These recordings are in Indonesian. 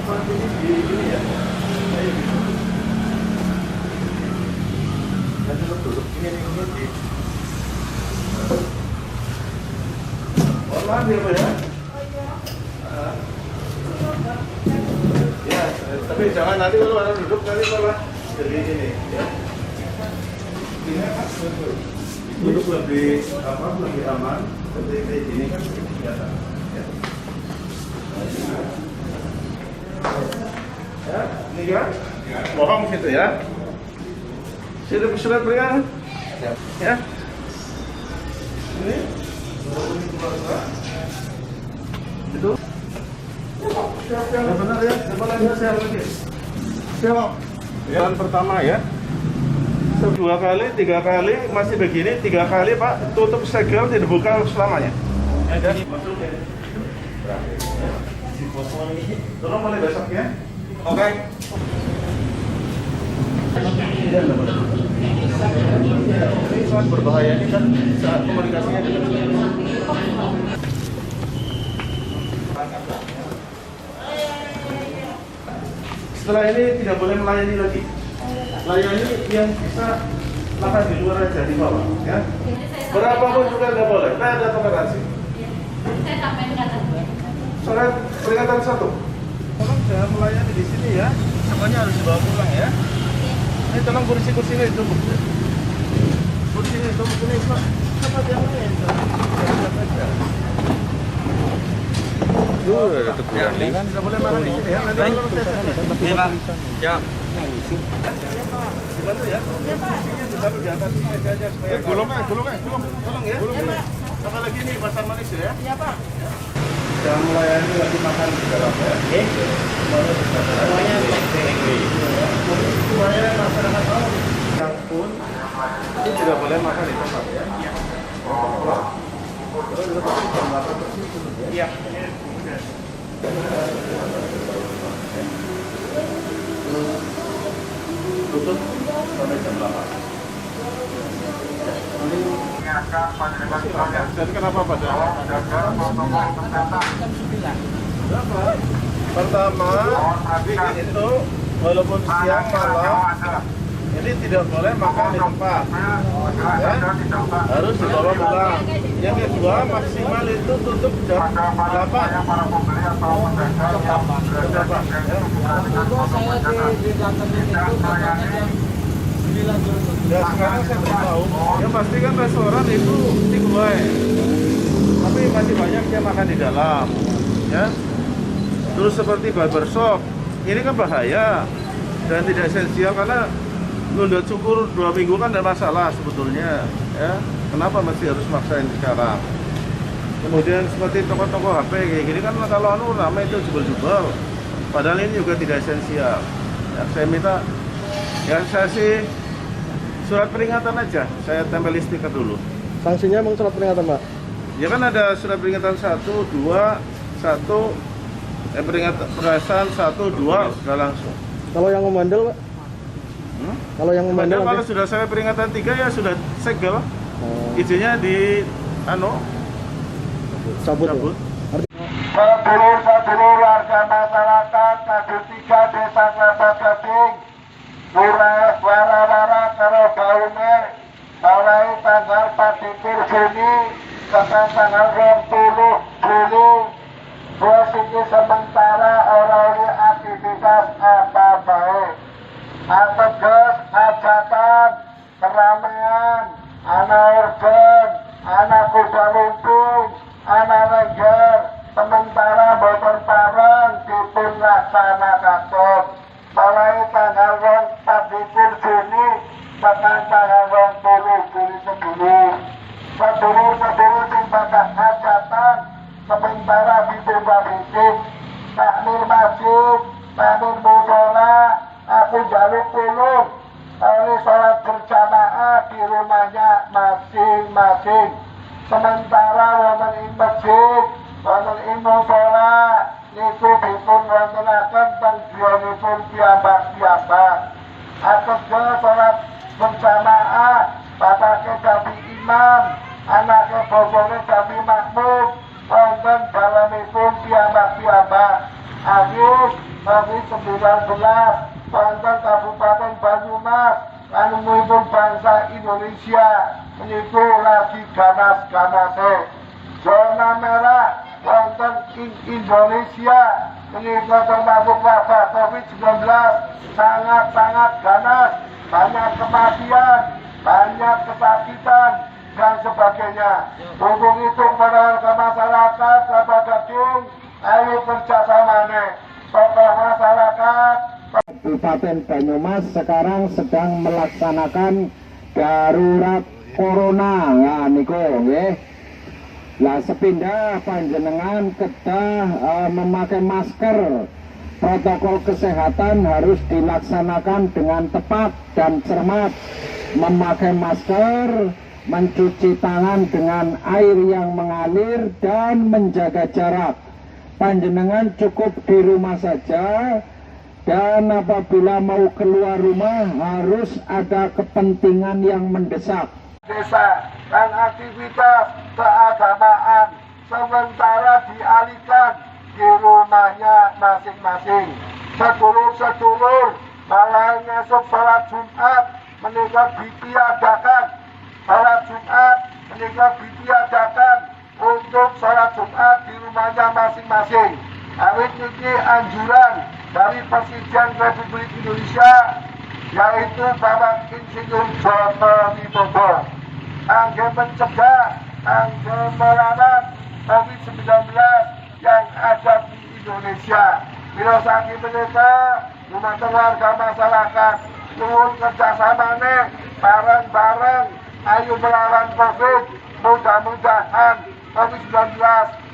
tempat ini ya. Kayak gitu. Nanti lo duduk ini di. Warna dia apa ya? Ya, tapi jangan nanti kalau ada duduk nanti malah jadi ini ya. Ini kan duduk lebih lebih aman. Seperti kayak gini kan lebih kelihatan. Ya, ini kan bohong situ ya. Surat peringatan. Ya. Ini. Itu. Siap yang benar ya. Coba lagi siap lagi. Siap. Jalan pertama ya. Dua kali, tiga kali masih begini, tiga kali Pak tutup segel tidak buka selamanya. Ya, masuk ya. Tolong mulai besok ya. Oke. Ini sangat berbahaya ini kan saat komunikasinya dengan setelah ini tidak boleh melayani lagi. Layani yang bisa makan di luar aja di bawah ya. Berapapun juga nggak boleh. Nah, ada toleransi. Saya sampai peringatan 2. Surat peringatan 1. Tolong jangan melayani di sini ya. Semuanya harus dibawa pulang ya. Ini tolong kursi-kursi ini itu. Kursi ini itu ini Pak. Tempat yang lain. Ada teguran nih kan. Tidak boleh makan di sini ya. Nanti kalau saya Iya, Pak. Ya. dibantu ya. Iya Pak. Di atas meja aja supaya gulung. Tolong ya. Apalagi ini pasar manis ya. Iya Pak. Jangan melayani lagi makan di dalam ya. Semuanya Supaya masyarakat tahu yang pun itu tidak boleh makan di tempat ya. Terus seperti jam 8 bersih dulu ya. Iya. Tutup sampai jam 8. Jadi kenapa pada? Berapa? Pertama, itu walaupun siang malam ini tidak boleh makan di tempat, ya? Harus dibawa pulang. Yang kedua, maksimal itu tutup jam 8. Ya sekarang saya belum tahu. Yang pasti kan restoran itu takeaway, tapi masih banyak yang makan di dalam, ya. Terus seperti barbershop, ini kan bahaya dan tidak esensial karena nunda cukur 2 minggu kan ada masalah sebetulnya, ya. Kenapa masih harus maksain sekarang? Kemudian seperti toko-toko HP kayak gini kan kalau ramai itu jebol-jebol, padahal ini juga tidak esensial. Ya, saya minta, ya saya sih surat peringatan aja, saya tempel stiker dulu. Sanksinya emang surat peringatan, Pak? Ya kan ada surat peringatan 1, 2, 1, peringatan perasaan 1, 2, udah langsung. Kalau yang memandel, Pak? Kalau yang memandel Kalau sudah saya peringatan 3 ya sudah segel. Izinnya di cabut. Sedulur warga masyarakat Kadu 3 Desa Kelapa Gading Lurah Wara-Wara karo Baune mulai tanggal 24 Juni sampai tanggal 20 Juli posisi sementara orang aktivitas apa baik ateges hajatan keramaian anak urban anak kuda lumping anak lengger sementara boten parang dipun laksanakan mulai tanggal 24 Juni sampai tanggal 20 Juli sedulur sing bakal hajatan sementara ditunda fisik takmir masjid takmir musola aku jaluk tulung oleh sholat berjamaah di rumahnya masing-masing sementara wonten ing masjid wonten ing musola niku dipun wontenaken panggihanipun piyambak-piyambak ateges sholat berjamaah bapake dadi imam anake bojone dadi makmum wonten dalemipun piyambak-piyambak ayo COVID-19 wonten Kabupaten Banyumas lan umumipun bangsa Indonesia meniku lagi ganas-ganase. Zona merah wonten ing Indonesia meniku termasuk wabah COVID-19 sangat-sangat ganas, banyak kematian, banyak kesakitan dan sebagainya. Untuk itu para warga masyarakat, sahabat gading, ayo kerjasama nih, tokoh masyarakat. Kabupaten Banyumas sekarang sedang melaksanakan darurat corona. Nah niku nggih. Lah sepindah panjenengan kedah memakai masker. Protokol kesehatan harus dilaksanakan dengan tepat dan cermat. Memakai masker, mencuci tangan dengan air yang mengalir dan menjaga jarak. Panjenengan cukup di rumah saja. Dan apabila mau keluar rumah harus ada kepentingan yang mendesak. Desa dan aktivitas keagamaan sementara dialihkan di rumahnya masing-masing. Sedulur-sedulur malah esok sholat Jumat menikah ditiadakan. Sholat Jumat menikah ditiadakan untuk sholat Jumat di rumahnya masing-masing. Awit ini anjuran dari Presiden Republik Indonesia yaitu Bapak Insinyur Joko Widodo angge mencegah, angge melawan COVID-19 yang ada di Indonesia. Bila saking menika rumah warga masyarakat turun kerjasama nih bareng-bareng ayo melawan COVID. Mudah-mudahan COVID-19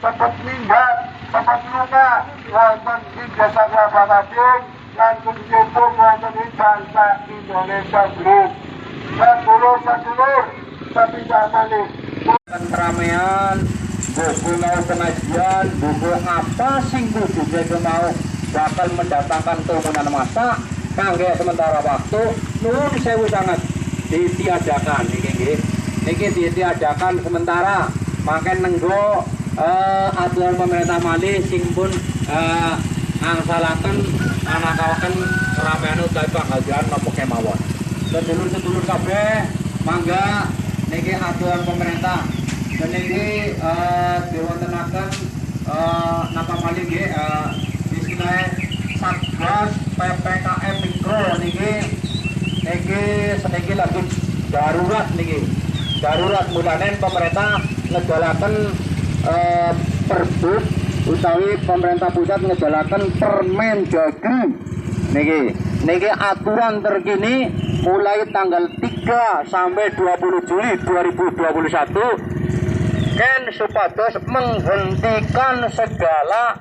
cepat minggat, cepat luka wonten ing desa Krabagading lan kumpul wonten ing bangsa Indonesia Group. Sedulur-sedulur sepindah malih Keramaian, buku mau pengajian, buku apa sing kudu jaga mau bakal mendatangkan kerumunan massa kangge sementara waktu nuwun sewu sangat ditiadakan niki ditiadakan sementara makan nenggo aturan pemerintah malih sing pun angsalaken anakaken keramaian utawi pengajian napa kemawon. Sedulur-sedulur kabeh mangga niki aturan pemerintah dan niki diwontenaken napa malih nggih istilah Satgas PPKM Mikro niki lagi darurat niki. Darurat mulanen pemerintah ngejalaken Perbuk utawi pemerintah pusat ngejalaken Permendagri niki aturan terkini mulai tanggal 3 sampai 20 Juli 2021 kan supados menghentikan segala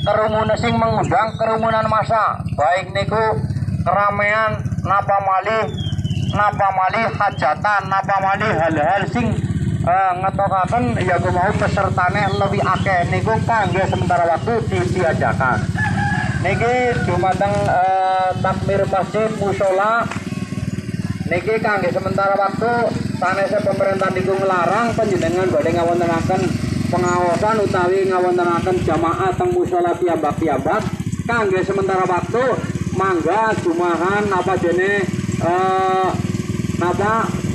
kerumunan sing mengundang kerumunan massa baik niku keramaian napa malih hajatan napa malih hal-hal sing ngetokaken ya mau pesertane lebih akeh niku kangge sementara waktu ditiadakan. Niki dumateng takmir masjid mushola niki kangge sementara waktu sanese pemerintah niku nglarang panjenengan badhe ngawontenaken pengawasan utawi ngawontenaken jamaah teng mushola piyambak-piyambak kangge sementara waktu mangga jumahan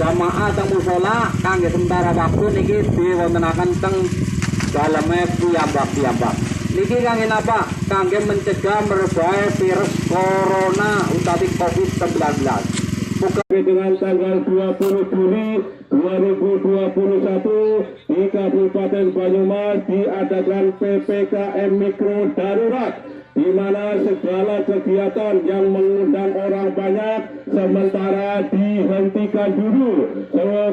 jamaah teng mushola kangge sementara waktu niki diwontenaken teng daleme piyambak-piyambak. Niki kangge napa? Kangge mencegah merebak virus corona utawi COVID-19. Dengan tanggal 20 Juli 2021 di Kabupaten Banyumas diadakan PPKM Mikro Darurat, di mana segala kegiatan yang mengundang orang banyak sementara dihentikan dulu.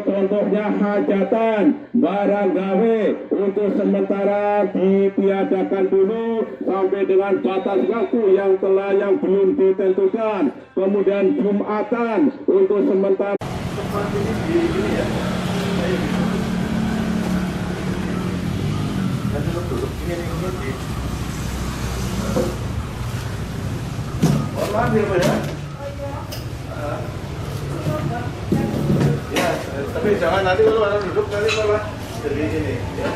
Contohnya hajatan, barang gawe untuk sementara ditiadakan dulu sampai dengan batas waktu yang belum ditentukan. Kemudian Jumatan untuk sementara. Seperti ini ya. Nanti duduk ini di. Maaf ya Pak ya. Ya, tapi jangan nanti kalau ada duduk nanti malah jadi ini ya.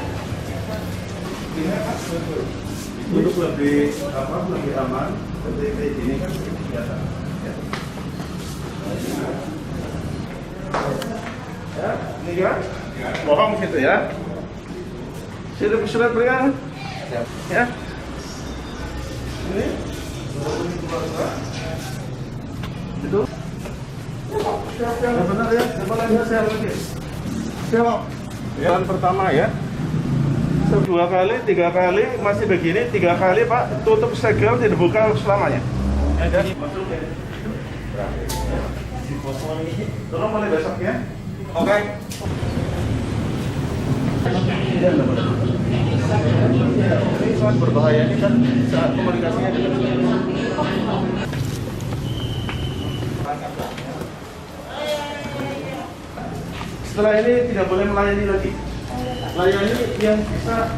Ini Untuk lebih lebih aman, lebih kayak gini kan biasa. Ya, ini kan? Bohong situ ya. Surat peringatan. Ya. Ini. Itu. Siap, benar ya. Coba lihat saya lagi. Siap. Yang pertama ya. 2 kali, 3 kali masih begini, 3 kali Pak, tutup segel tidak buka selamanya. Ya, masuk ya. Tolong mulai besok ya. Oke. Ini sangat berbahaya ini kan saat komunikasinya dengan setelah ini tidak boleh melayani lagi. Layani yang bisa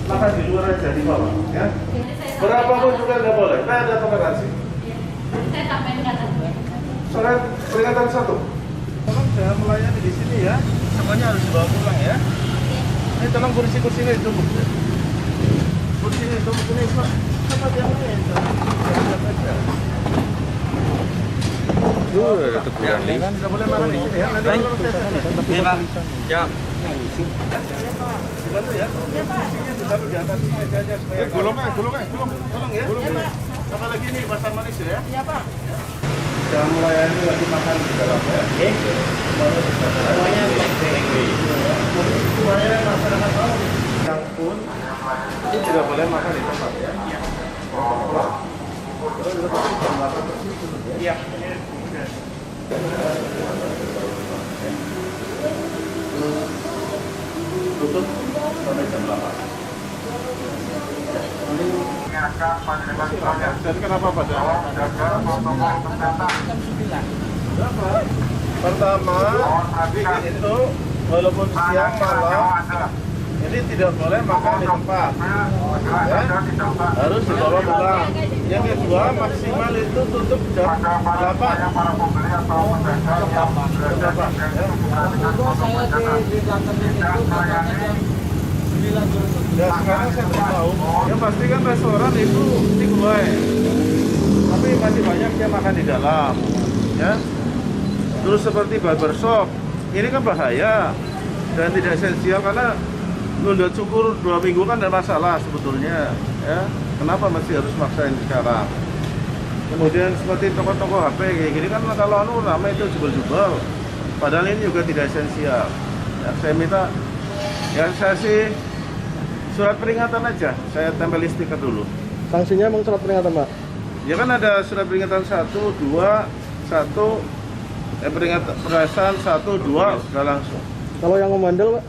makan di luar aja di bawah, ya. Berapapun juga nggak boleh. Nah, ada toleransi. Saya sampaikan kata gue. Surat peringatan 1. Tolong jangan melayani di sini ya. Semuanya harus dibawa pulang ya. Ini tolong kursi-kursi ini tumpuk. Kursi ini tumpuk ini Pak. Sama yang lain. teguran nih. Tidak boleh makan di sini ya. Nanti kalau saya Iya, Pak. Siap. dibantu ya. Iya Pak. Ditaruh di atas mejanya supaya gulung. Tolong ya. Apalagi ini pasar manis ya. Iya Pak. Jangan melayani lagi makan di dalam ya. Oke. Semuanya supaya masyarakat tahu yang pun ini tidak boleh makan di tempat ya. Iya. Tutup sampai jam 8. Jadi kenapa pada? Pertama, itu walaupun siang malam ini tidak boleh makan di tempat, ya? Harus dibawa pulang. Yang kedua, maksimal itu tutup jam 8. Ya sekarang saya beritahu, ya pasti kan restoran itu takeaway, tapi masih banyak yang makan di dalam, ya. Terus seperti barbershop, ini kan bahaya dan tidak esensial karena nunda cukur 2 minggu kan ada masalah sebetulnya, ya. Kenapa masih harus maksain sekarang? Kemudian seperti toko-toko HP kayak gini kan kalau ramai itu jebol-jebol, padahal ini juga tidak esensial. Ya, saya minta, ya saya sih surat peringatan aja, saya tempel stiker dulu. Sanksinya emang surat peringatan, Pak? Ya kan ada surat peringatan 1, 2, 1, peringatan perasaan 1, 2, sudah langsung. Kalau yang memandel, Pak?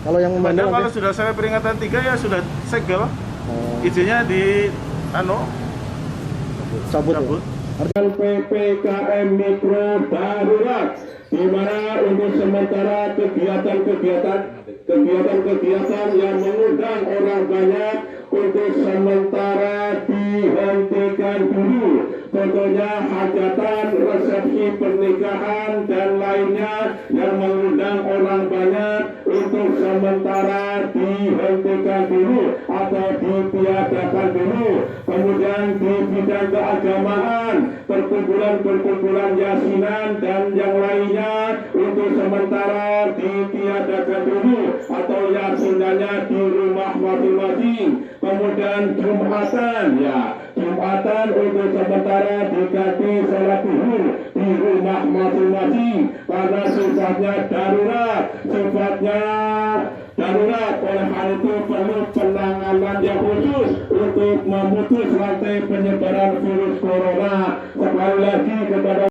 Kalau yang memandel Padahal kalau nanti? sudah sampai peringatan 3 ya sudah segel. Izinnya di cabut. PPKM Mikro Darurat, di mana untuk sementara kegiatan yang mengundang orang banyak untuk sementara dihentikan dulu. Contohnya hajatan, resepsi pernikahan dan lainnya yang mengundang orang banyak untuk sementara dihentikan dulu atau ditiadakan dulu. Kemudian di bidang keagamaan, perkumpulan yasinan dan yang lainnya untuk sementara ditiadakan dulu atau yasinannya di rumah masing-masing. Kemudian Jumatan untuk sementara diganti sholat zuhur di rumah masing-masing karena sifatnya darurat. Oleh hal itu perlu penanganan yang khusus untuk memutus rantai penyebaran virus corona. Sekali lagi kepada